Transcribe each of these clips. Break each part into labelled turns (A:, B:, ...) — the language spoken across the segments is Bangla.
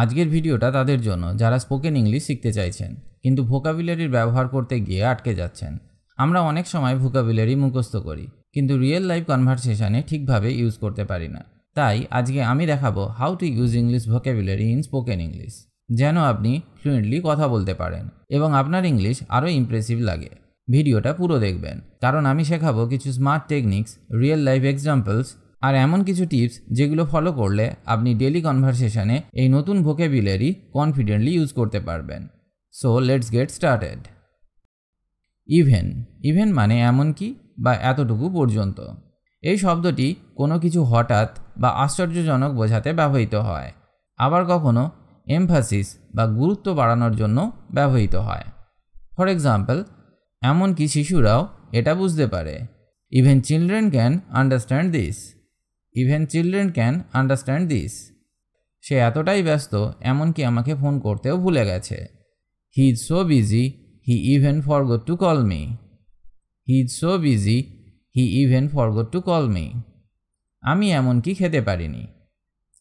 A: আজকের ভিডিওটা তাদের জন্য যারা স্পোকেন ইংলিশ শিখতে চাইছেন কিন্তু ভোকাবুলারির ব্যবহার করতে গিয়ে আটকে যাচ্ছেন। আমরা অনেক সময় ভোকাবুলারি মুখস্থ করি কিন্তু রিয়েল লাইফ কনভারসেশনে ঠিকভাবে ইউজ করতে পারি না। তাই আজকে আমি দেখাবো how to use English vocabulary in spoken English, যেন আপনি ফ্লুয়েন্টলি কথা বলতে পারেন এবং আপনার ইংলিশ আরও ইমপ্রেসিভ লাগে। ভিডিওটা পুরো দেখবেন কারণ আমি শেখাবো কিছু smart techniques, real life examples আর এমন কিছু টিপস যেগুলো ফলো করলে আপনি ডেইলি কনভারসেশনে এই নতুন ভোকাবুলারি কনফিডেন্টলি ইউজ করতে পারবেন। So let's get started. Even মানে এমনকি বা এতটুকু পর্যন্ত। এই শব্দটি কোনো কিছু হঠাৎ বা আশ্চর্যজনক বোঝাতে ব্যবহৃত হয়, আবার কখনো এমফাসিস বা গুরুত্ব বাড়ানোর জন্য ব্যবহৃত হয়। ফর এক্সাম্পল, এমনকি শিশুরাও এটা বুঝতে পারে। Even children can understand this. Even children can understand this. সে এতটাই ব্যস্ত এমনকি আমাকে ফোন করতেও ভুলে গেছে। He is so busy he even forgot to call me. He is so busy he even forgot to call me. আমি এমনকি খেতে পারিনি।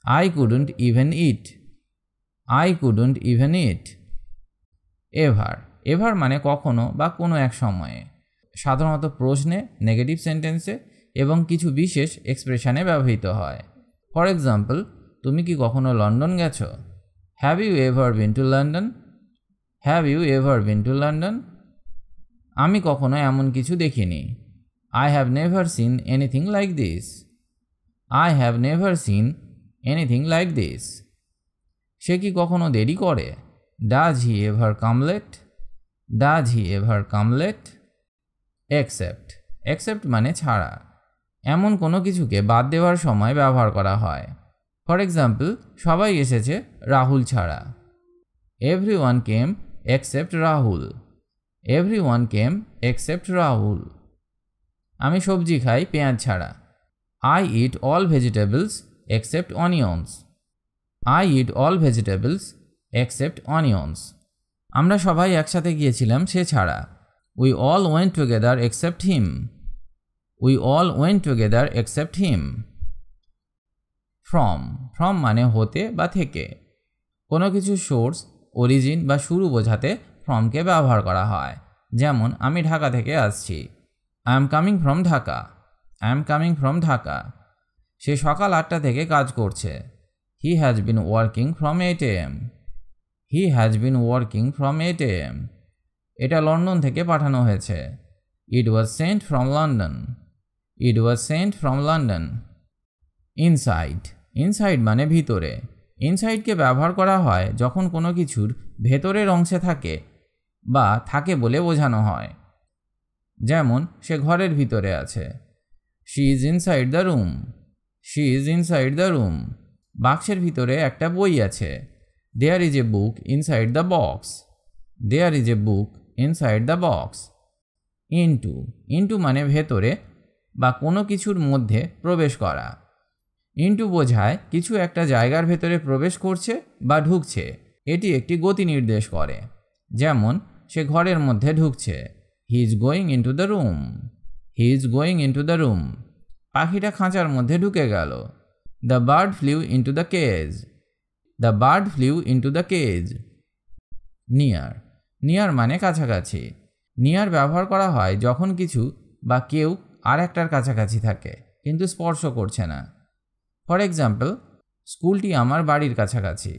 A: I couldn't even eat. I couldn't even eat. Ever মানে কখনো বা কোনো এক সময়ে, সাধারণত প্রশ্নে, নেগেটিভ সেন্টেন্সে এবং কিছু বিশেষ এক্সপ্রেশনে ব্যবহৃত হয়। ফর এক্সাম্পল, তুমি কি কখনো লন্ডন গেছো? Have you ever been to London? Have you ever been to London? আমি কখনো এমন কিছু দেখিনি। I have never seen anything like this. I have never seen anything like this. সে কি কখনো দেরি করে? Does he ever come late? Does he ever come late? Except মানে ছাড়া, এমন কোনো কিছুকে বাদ দেওয়ার সময় ব্যবহার করা হয়। ফর এক্সাম্পল, সবাই এসেছে রাহুল ছাড়া। এভরিওয়ান কেম এক্সেপ্ট রাহুল। এভরিওয়ান কেম এক্সেপ্ট রাহুল। আমি সবজি খাই পেঁয়াজ ছাড়া। I it all vegetables except onions. I it all vegetables except onions. আমরা সবাই একসাথে গিয়েছিলাম সে ছাড়া। We all went together except him. We all went together except him. From মানে হতে বা থেকে। কোনো কিছু সোর্স, অরিজিন বা শুরু বোঝাতে ফ্রমকে ব্যবহার করা হয়। যেমন, আমি ঢাকা থেকে আসছি। I am coming from Dhaka. I am coming from Dhaka. সে সকাল 8টা থেকে কাজ করছে। He has been working from 8 AM। He has been working from 8 AM। এটা লন্ডন থেকে পাঠানো হয়েছে। It was sent from London. It was sent from London. Inside মানে ভিতরে। ইনসাইডকে ব্যবহার করা হয় যখন কোনো কিছুর ভেতরের অংশে থাকে বা থাকে বলে বোঝানো হয়। যেমন, সে ঘরের ভিতরে আছে। She is inside the room. She is inside the room. বাক্সের ভিতরে একটা বই আছে। There is a book inside the box. There is a book inside the box. Into মানে ভেতরে বা কোনো কিছুর মধ্যে প্রবেশ করা। ইনটু বোঝায় কিছু একটা জায়গার ভেতরে প্রবেশ করছে বা ঢুকছে। এটি একটি গতি নির্দেশ করে। যেমন, সে ঘরের মধ্যে ঢুকছে। He is going into the room. He is going into the room. পাখিটা খাঁচার মধ্যে ঢুকে গেল। The bird flew into the cage. The bird flew into the cage. Near মানে কাছাকাছি। নিয়ার ব্যবহার করা হয় যখন কিছু বা কেউ আর একটার কাছাকাছি থাকে কিন্তু স্পর্শ করছে না। ফর এক্সাম্পল, স্কুলটি আমার বাড়ির কাছাকাছি।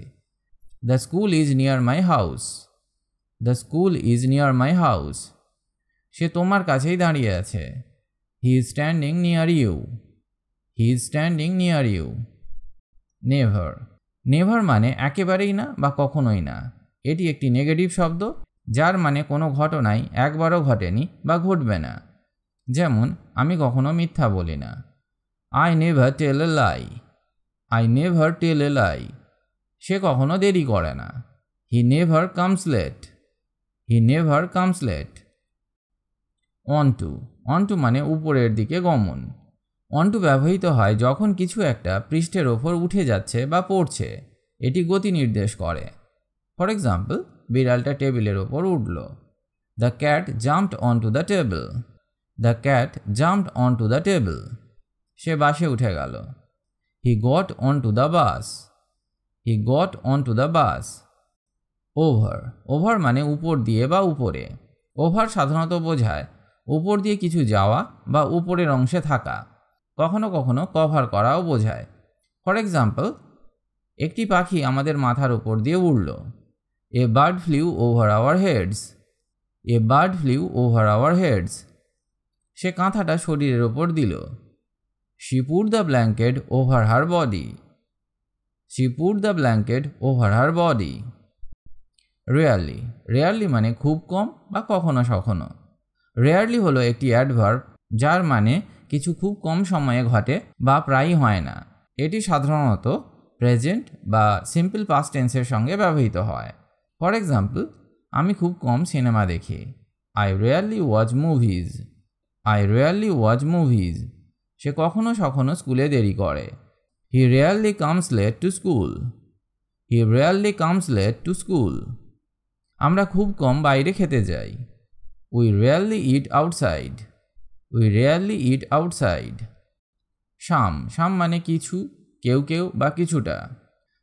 A: The school is near my house. The school is near my house. সে তোমার কাছেই দাঁড়িয়ে আছে। He is standing near you. He is standing near you. Never মানে একেবারেই না বা কখনোই না। এটি একটি নেগেটিভ শব্দ যার মানে কোনো ঘটনাই একবারও ঘটেনি বা ঘটবে না। যেমন, আমি কখনো মিথ্যা বলি না। I never tell a lie. I never tell a lie. সে কখনো দেরি করে না। He never comes late. He never comes late. Onto মানে উপরের দিকে গমন। অনটু ব্যবহৃত হয় যখন কিছু একটা পৃষ্ঠের ওপর উঠে যাচ্ছে বা পড়ছে। এটি গতি নির্দেশ করে। ফর এক্সাম্পল, বিড়ালটা টেবিলের ওপর উঠল। The cat jumped onto the table. The cat jumped onto the table. সে বাসে উঠে গেল। He got onto the bus. He got on to the bus. Over, over মানে উপর দিয়ে বা উপরে। ওভার সাধারণত বোঝায় উপর দিয়ে কিছু যাওয়া বা উপরের অংশে থাকা। কখনো কখনো কভার করাও বোঝায়। ফর এক্সাম্পল, একটি পাখি আমাদের মাথার উপর দিয়ে উড়ল। A bird flew over our heads. A bird flew over our heads. সে কাঁথাটা শরীরের ওপর দিল। She put the blanket over her body. She put the blanket over her body. Rarely, rarely মানে খুব কম বা কখনো সখনো। রেয়ারলি হলো একটি অ্যাডভার্ব যার মানে কিছু খুব কম সময়ে ঘটে বা প্রায়ই হয় না। এটি সাধারণত প্রেজেন্ট বা সিম্পল পাস্ট টেন্সের সঙ্গে ব্যবহৃত হয়। ফর এক্সাম্পল, আমি খুব কম সিনেমা দেখি। I rarely watch movies. I rarely watch movies. সে কখনো সখনো স্কুলে দেরি করে। He rarely comes late to school. He rarely comes late to school. আমরা খুব কম বাইরে খেতে যাই। We rarely eat outside. We rarely eat outside. Some, some মানে কিছু, কেউ কেউ বা কিছুটা।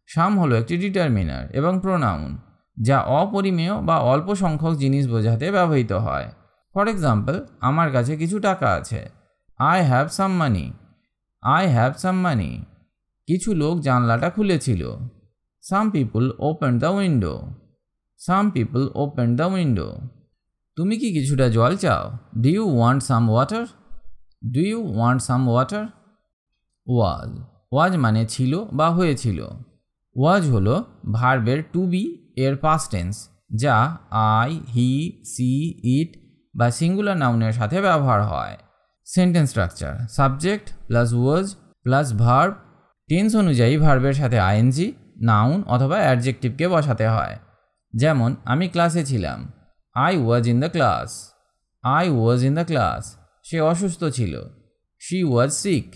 A: সাম হলো একটি ডিটারমিনার এবং প্রোনাউন যা অপরিমেয় বা অল্প সংখ্যক জিনিস বোঝাতে ব্যবহৃত হয়। ফর এক্সাম্পল, আমার কাছে কিছু টাকা আছে। I have some money. I have some money. কিছু লোক জানলাটা খুলেছিল। Some people open the window. Some people open the window. তুমি কি কিছুটা জল চাও? Do you want some water? Do you want some water? Was, was মানে ছিল বা হয়েছিল। ওয়াজ হলো ভার্বের টু বি এর পাস্ট টেন্স যা আই, হি, সি, ইট বা সিঙ্গুলার নাউনের সাথে ব্যবহার হয়। Sentence structure: subject plus was plus verb. Tense অনুযায়ী ভার্বের সাথে আইএনজি, নাউন অথবা অ্যাডজেক্টিভকে বসাতে হয়। যেমন, আমি ক্লাসে ছিলাম। I was in the class. I was in the class. সে অসুস্থ ছিল। She was sick.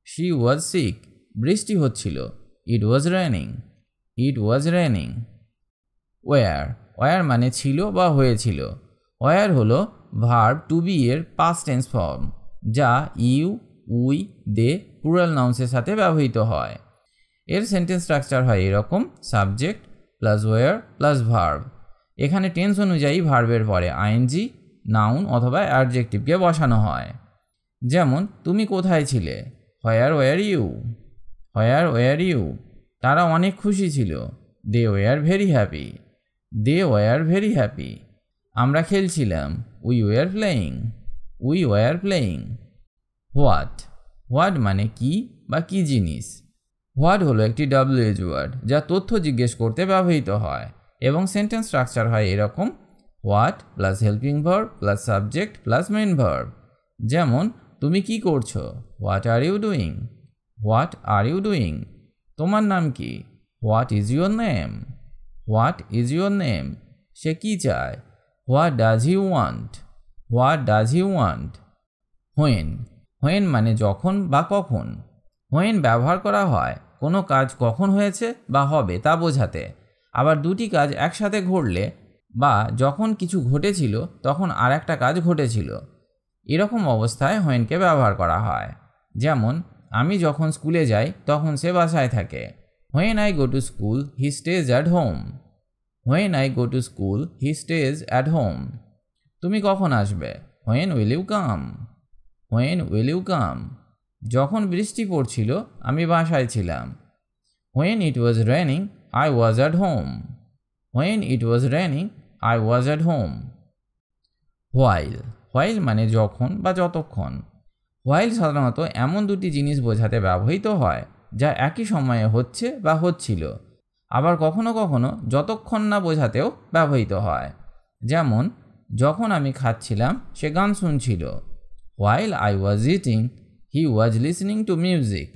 A: She was sick. বৃষ্টি হচ্ছিল। It was raining. It was raining. Were, were মানে ছিল বা হয়েছিল। ওয়ার হলো ভার্ব টু বি এর পাস্ট টেন্স ফর্ম যা ইউ, উই, দে প্লুরাল নাউন্সের সাথে ব্যবহৃত হয়। এর সেন্টেন্স স্ট্রাকচার হয় এরকম: subject plus were plus verb. এখানে টেন্স অনুযায়ী ভার্বের পরে আইএনজি, নাউন অথবা অ্যাডজেক্টিভকে বসানো হয়। যেমন, তুমি কোথায় ছিলে? Where were you? Where were you? তারা অনেক খুশি ছিল। They were very happy. They were very happy. আমরা খেলছিলাম। We were playing. We were playing. What, what মানে কি বা কি জিনিস। হোয়াট হলো একটি WH ওয়ার্ড যা তথ্য জিজ্ঞেস করতে ব্যবহৃত হয় এবং সেন্টেন্স স্ট্রাকচার হয় এরকম: what plus helping verb plus subject plus main verb. যেমন, তুমি কি করছো? What are you doing? What are you doing? তোমার নাম কি? What is your name? What is your name? সে কি চায়? What does he want? What does he want? When, when মানে যখন বা কখন। হোয়েন ব্যবহার করা হয় কোনো কাজ কখন হয়েছে বা হবে তা বোঝাতে। আবার দুটি কাজ একসাথে ঘটলে বা যখন কিছু ঘটেছিল তখন আর একটা কাজ ঘটেছিল, এরকম অবস্থায় হোয়েনকে ব্যবহার করা হয়। যেমন, আমি যখন স্কুলে যাই তখন সে বাসায় থাকে। When I go to school he stays at home. When I go to school he stays at home. তুমি কখন আসবে? When will you come? When will you come? যখন বৃষ্টি পড়ছিল আমি বাসায় ছিলাম। When it was raining I was at home. When it was raining I was at home. While, while মানে যখন বা যতক্ষণ। হোয়াইল সাধারণত এমন দুটি জিনিস বোঝাতে ব্যবহৃত হয় যা একই সময়ে হচ্ছে বা হচ্ছিল। আবার কখনো কখনো যতক্ষণ না বোঝাতেও ব্যবহৃত হয়। যেমন, যখন আমি খাচ্ছিলাম সে গান শুনছিল। While I was eating, he was listening to music.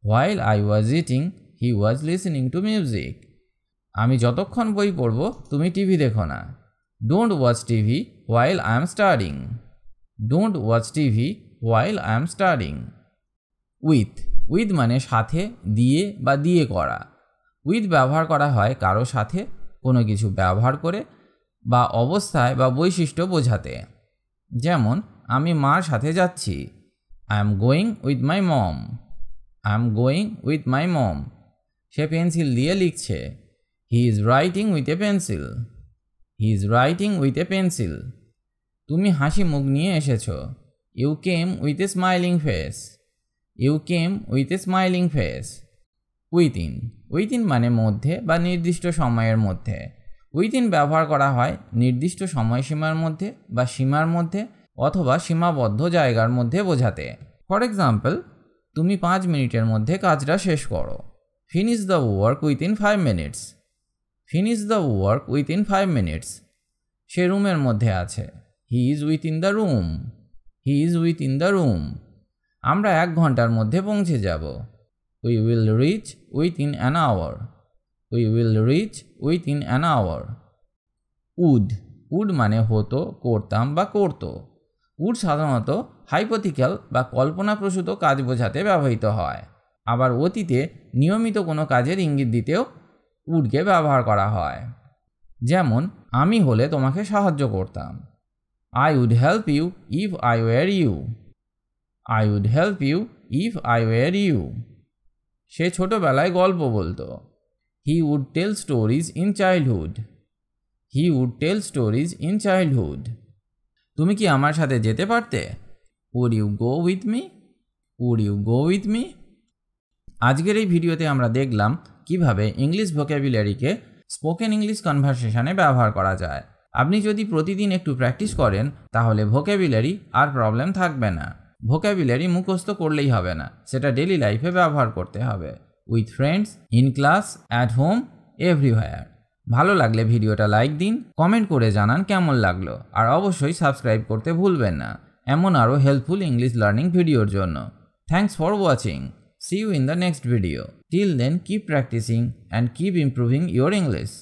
A: While I was eating, he was listening to music. আমি যতক্ষণ বই পড়ব তুমি টিভি দেখো না। Don't watch TV while I am studying. Don't watch TV while I am studying. With, with মানে সাথে, দিয়ে বা দিয়ে করা। With ব্যবহার করা হয় কারো সাথে কোনো কিছু ব্যবহার করে বা অবস্থায় বা বৈশিষ্ট্য বোঝাতে। যেমন, আমি মার সাথে যাচ্ছি। I am going with my mom. I am going with my mom. সে পেন্সিল দিয়ে লিখছে। He is writing with a pencil. He is writing with a pencil. তুমি হাসি মুখ নিয়ে এসেছো। You came with a smiling face. You came with a smiling face. Within. Within মানে মধ্যে বা নির্দিষ্ট সময়ের মধ্যে। উইথিন ব্যবহার করা হয় নির্দিষ্ট সময়সীমার মধ্যে বা সীমার মধ্যে অথবা সীমাবদ্ধ জায়গার মধ্যে বোঝাতে। ফর এক্সাম্পল, তুমি 5 মিনিটের মধ্যে কাজটা শেষ করো। Finish the work within 5 minutes. Finish the work within 5 minutes. সে রুমের মধ্যে আছে। He is within the room. He is within the room. আমরা 1 ঘন্টার মধ্যে পৌঁছে যাব। We will reach within an hour. We will reach within an hour. Would. Would মানে হতো, করতাম বা করতো। উড সাধারণত হাইপোথিক্যাল বা কল্পনাপ্রসূত কাজ বোঝাতে ব্যবহৃত হয়। আবার অতীতে নিয়মিত কোনো কাজের ইঙ্গিত দিতেও উডকে ব্যবহার করা হয়। যেমন, আমি হলে তোমাকে সাহায্য করতাম। I would help you if I were you. I would help you if I were you. সে ছোটবেলায় গল্প বলতো। He would tell stories in childhood. He would tell stories in childhood. তুমি কি আমার সাথে যেতে পারতে? Would you go with me? Would you go with me? আজকের এই ভিডিওতে আমরা দেখলাম কিভাবে ইংলিশ ভোক্যাবুলারিকে স্পোকেন ইংলিশ কনভারসেশনে ব্যবহার করা যায়। আপনি যদি প্রতিদিন একটু প্র্যাকটিস করেন তাহলে ভোক্যাবুলারি আর প্রবলেম থাকবে না। ভোক্যাবুলারি মুখস্থ করলেই হবে না, সেটা ডেইলি লাইফে ব্যবহার করতে হবে। With friends, in class, at home, everywhere. ভালো লাগলে ভিডিওটা লাইক দিন, কমেন্ট করে জানান কেমন লাগলো, আর অবশ্যই সাবস্ক্রাইব করতে ভুলবেন না এমন আরও হেল্পফুল ইংলিশ লার্নিং ভিডিওর জন্য। Thanks for watching. See you in the next video. Till then, keep practicing and keep improving your English.